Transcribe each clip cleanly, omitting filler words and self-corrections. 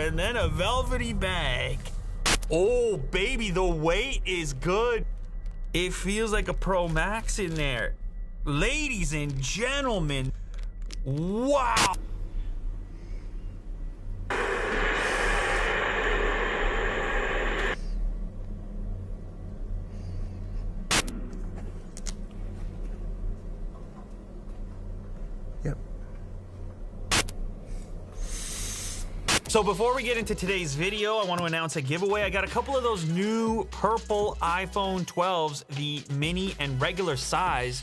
and then a velvety bag. Oh, baby, the weight is good. It feels like a Pro Max in there. Ladies and gentlemen, wow. Yep. So before we get into today's video, I want to announce a giveaway. I got a couple of those new purple iPhone 12s, the mini and regular size,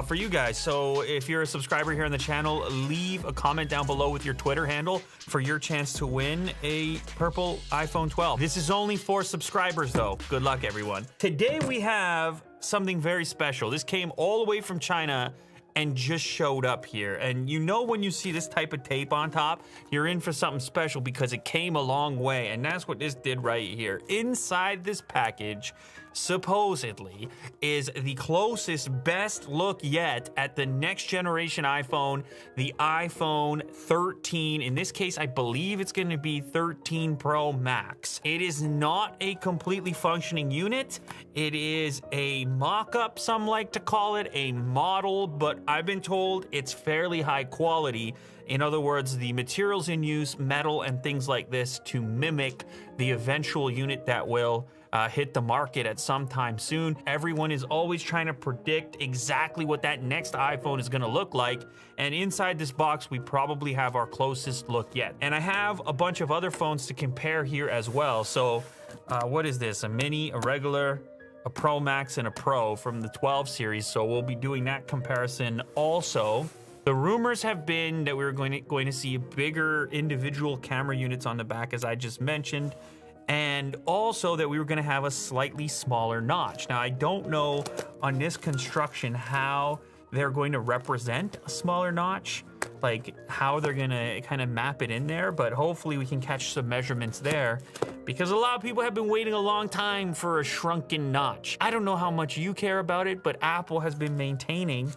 for you guys. So if you're a subscriber here on the channel, leave a comment down below with your Twitter handle for your chance to win a purple iPhone 12. This is only for subscribers though. Good luck, everyone. Today we have something very special. This came all the way from China and just showed up here. And you know when you see this type of tape on top, you're in for something special because it came a long way. And that's what this did right here. Inside this package, supposedly, is the closest, best look yet at the next generation iPhone, the iPhone 13. In this case, I believe it's going to be 13 Pro Max. It is not a completely functioning unit. It is a mock-up, some like to call it, a model, but I've been told it's fairly high quality. In other words, the materials in use, metal and things like this, to mimic the eventual unit that will hit the market at some time soon. Everyone is always trying to predict exactly what that next iPhone is going to look like. And inside this box, we probably have our closest look yet. And I have a bunch of other phones to compare here as well. So what is this? A mini, a regular, a Pro Max, and a Pro from the 12 series. So we'll be doing that comparison also. The rumors have been that we're going to see bigger individual camera units on the back, as I just mentioned, and also that we were going to have a slightly smaller notch. Now, I don't know on this construction how they're going to represent a smaller notch, like how they're going to kind of map it in there, but hopefully we can catch some measurements there, because a lot of people have been waiting a long time for a shrunken notch. I don't know how much you care about it, but Apple has been maintaining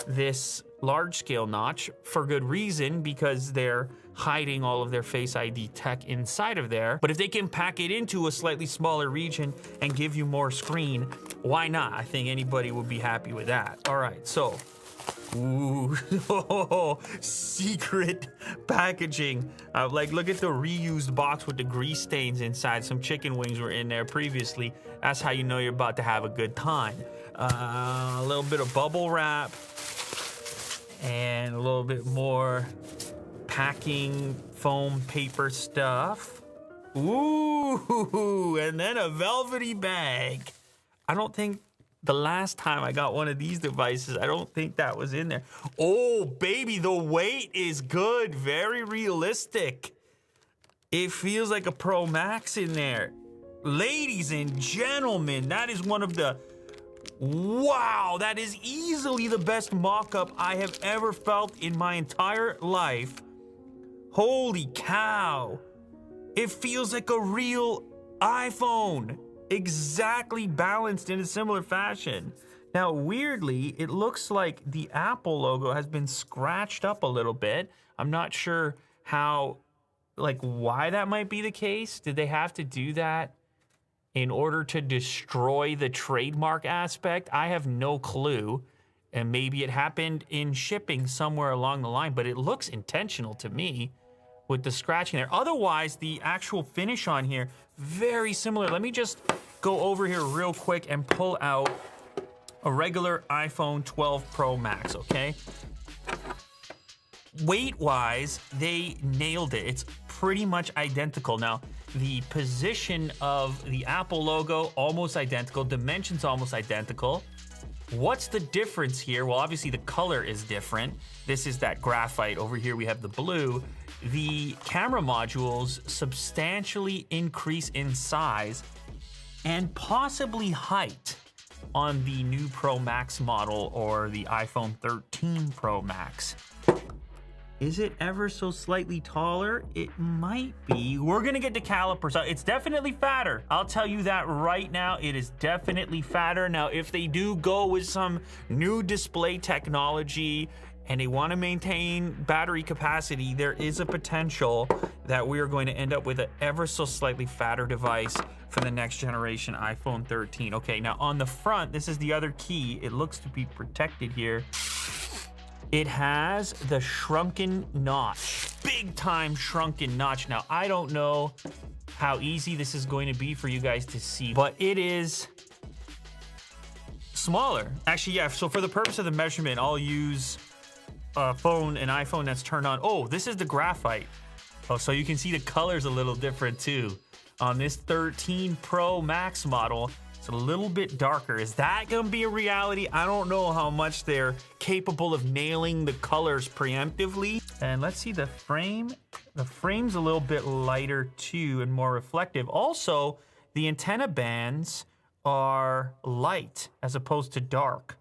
this large-scale notch for good reason, because they're hiding all of their Face ID tech inside of there. But if they can pack it into a slightly smaller region and give you more screen, why not? I think anybody would be happy with that. All right, so, ooh, secret packaging. Like, look at the reused box with the grease stains inside. Some chicken wings were in there previously. That's how you know you're about to have a good time. A little bit of bubble wrap and a little bit more packing foam paper stuff. Ooh, and then a velvety bag. I don't think the last time I got one of these devices, I don't think that was in there. Oh, baby, the weight is good. Very realistic. It feels like a Pro Max in there. Ladies and gentlemen, that is one of the... Wow, that is easily the best mock-up I have ever felt in my entire life. Holy cow. It feels like a real iPhone. Exactly balanced in a similar fashion. Now, weirdly, it looks like the Apple logo has been scratched up a little bit. I'm not sure how, like, why that might be the case. Did they have to do that in order to destroy the trademark aspect? I have no clue. And maybe it happened in shipping somewhere along the line, but it looks intentional to me with the scratching there. Otherwise, the actual finish on here, very similar. Let me just go over here real quick and pull out a regular iPhone 12 Pro Max, okay? Weight-wise, they nailed it. It's pretty much identical. Now, the position of the Apple logo, almost identical. Dimensions almost identical. What's the difference here? Well, obviously the color is different. This is that graphite. Over here we have the blue. The camera modules substantially increase in size and possibly height on the new Pro Max model or the iPhone 13 Pro Max. Is it ever so slightly taller? It might be. We're gonna get the calipers out. It's definitely fatter. I'll tell you that right now. It is definitely fatter. Now, if they do go with some new display technology and they want to maintain battery capacity, there is a potential that we are going to end up with an ever so slightly fatter device for the next generation iPhone 13. Okay, now on the front, this is the other key. It looks to be protected here. It has the shrunken notch, big time shrunken notch. Now, I don't know how easy this is going to be for you guys to see, but it is smaller. Actually, yeah, so for the purpose of the measurement, I'll use an iPhone that's turned on. Oh, this is the graphite. Oh, so you can see the color's a little different too. On this 13 Pro Max model, it's a little bit darker. Is that gonna be a reality? I don't know how much they're capable of nailing the colors preemptively. And let's see the frame. The frame's a little bit lighter too and more reflective. Also, the antenna bands are light as opposed to dark,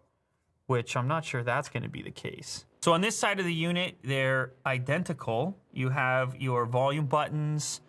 which I'm not sure that's gonna be the case. So on this side of the unit, they're identical. You have your volume buttons,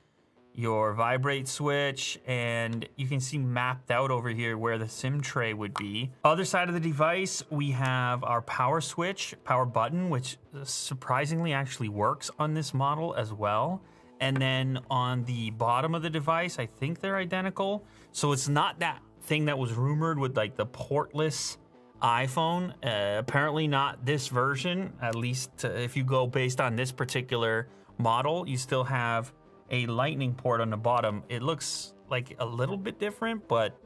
your vibrate switch, and you can see mapped out over here where the SIM tray would be. Other side of the device, we have our power switch, power button, which surprisingly actually works on this model as well. And then on the bottom of the device, I think they're identical. So it's not that thing that was rumored with like the portless iPhone. Apparently not this version, at least if you go based on this particular model. You still have a lightning port on the bottom. It looks like a little bit different, but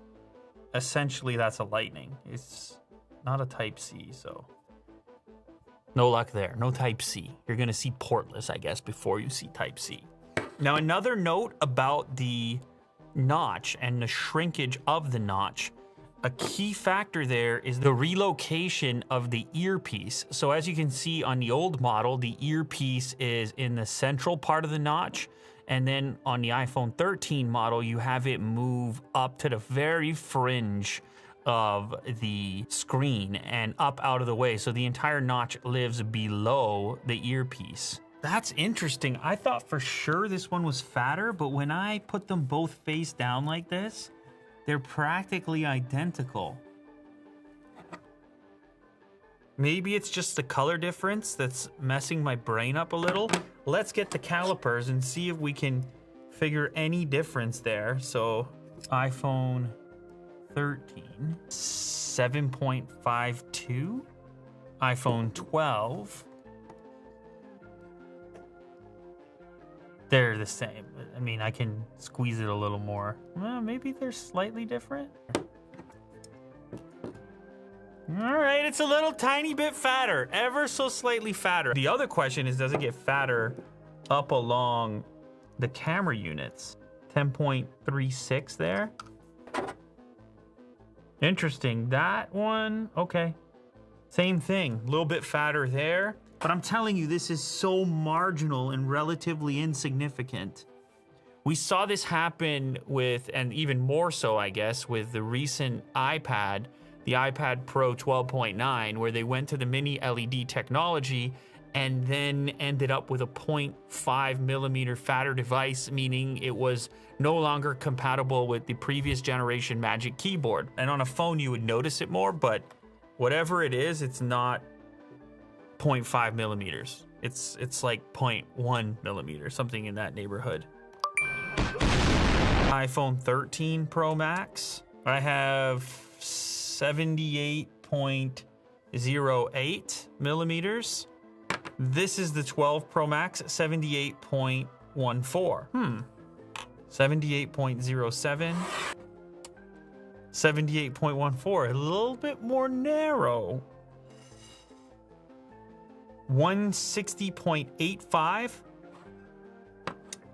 essentially that's a lightning. It's not a Type-C, so no luck there. No Type-C. You're gonna see portless, I guess, before you see Type-C. Now, another note about the notch and the shrinkage of the notch. A key factor there is the relocation of the earpiece. So as you can see on the old model, the earpiece is in the central part of the notch. And then on the iPhone 13 model, you have it move up to the very fringe of the screen and up out of the way. So the entire notch lives below the earpiece. That's interesting. I thought for sure this one was fatter, but when I put them both face down like this, they're practically identical. Maybe it's just the color difference that's messing my brain up a little. Let's get the calipers and see if we can figure any difference there. So iPhone 13, 7.52. iPhone 12. They're the same. I mean, I can squeeze it a little more. Well, maybe they're slightly different. All right, it's a little tiny bit fatter, ever so slightly fatter. The other question is, does it get fatter up along the camera units? 10.36 there. Interesting, that one, okay. Same thing, a little bit fatter there. But I'm telling you, this is so marginal and relatively insignificant. We saw this happen with, and even more so, I guess, with the recent iPad, the iPad Pro 12.9, where they went to the mini LED technology and then ended up with a 0.5 millimeter fatter device, meaning it was no longer compatible with the previous generation Magic Keyboard. And on a phone, you would notice it more, but whatever it is, it's not 0.5 millimeters. It's like 0.1 millimeter, something in that neighborhood. iPhone 13 Pro Max. I have 78.08 millimeters. This is the 12 Pro Max, 78.14. 78.07. 78.14, a little bit more narrow. 160.85.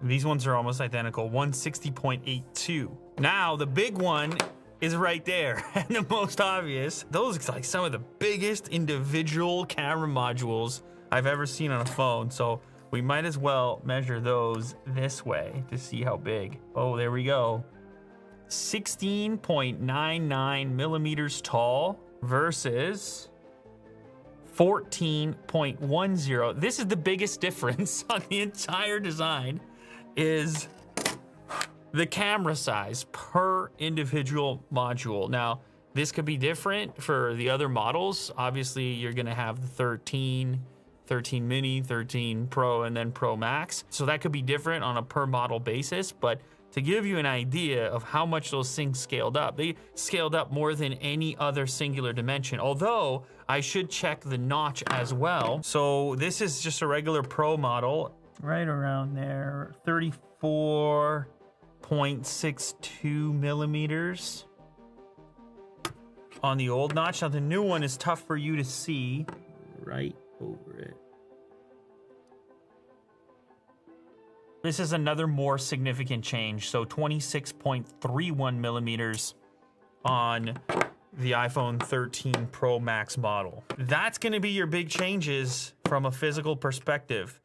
These ones are almost identical. 160.82. Now the big one is right there, and the most obvious. Those are like some of the biggest individual camera modules I've ever seen on a phone. So we might as well measure those this way to see how big. Oh, there we go. 16.99 millimeters tall versus 14.10. This is the biggest difference on the entire design, is the camera size per individual module. Now, This could be different for the other models. Obviously, you're gonna have the 13 mini, 13 Pro, and then Pro Max. So that could be different on a per model basis, but to give you an idea of how much those things scaled up, they scaled up more than any other singular dimension. Although I should check the notch as well. So this is just a regular Pro model, right around there, 34.62 millimeters on the old notch. Now the new one is tough for you to see right over it. This is another more significant change. So 26.31 millimeters on the iPhone 13 Pro Max model. That's gonna be your big changes from a physical perspective.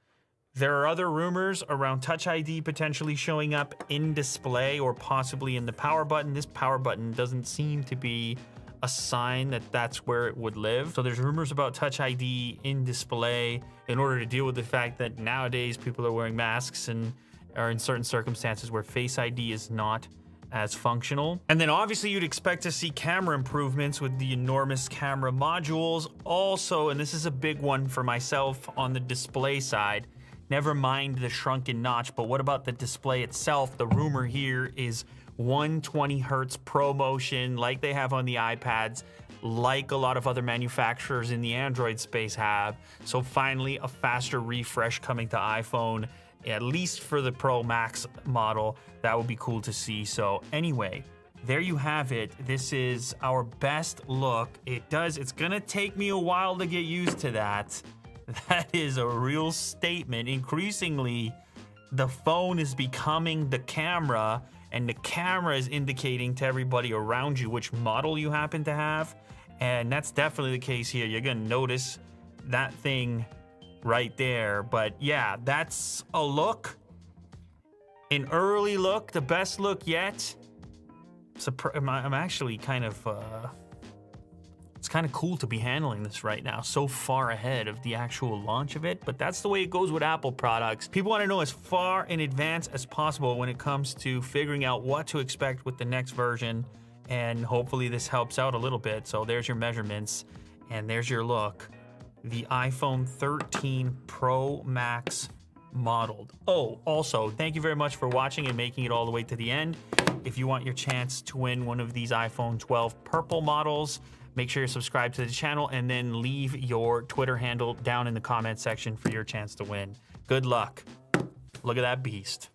There are other rumors around Touch ID potentially showing up in display or possibly in the power button. This power button doesn't seem to be a sign that that's where it would live. So there's rumors about Touch ID in display in order to deal with the fact that nowadays people are wearing masks and are in certain circumstances where Face ID is not as functional. And then obviously you'd expect to see camera improvements with the enormous camera modules. Also, and this is a big one for myself on the display side, never mind the shrunken notch, but what about the display itself? The rumor here is 120 hertz ProMotion like they have on the iPads, like a lot of other manufacturers in the Android space have. So finally, a faster refresh coming to iPhone, at least for the Pro Max model. That would be cool to see. So anyway, there you have it. This is our best look. It's gonna take me a while to get used to that. That is a real statement. Increasingly, the phone is becoming the camera, and the camera is indicating to everybody around you which model you happen to have. And that's definitely the case here. You're gonna notice that thing right there. But yeah, that's a look, an early look, the best look yet. I'm actually kind of, it's kind of cool to be handling this right now, so far ahead of the actual launch of it, but that's the way it goes with Apple products. People want to know as far in advance as possible when it comes to figuring out what to expect with the next version, and hopefully this helps out a little bit. So there's your measurements, and there's your look. The iPhone 13 Pro Max modeled. Oh, also, thank you very much for watching and making it all the way to the end. If you want your chance to win one of these iPhone 12 purple models, make sure you're subscribed to the channel and then leave your Twitter handle down in the comment section for your chance to win. Good luck. Look at that beast.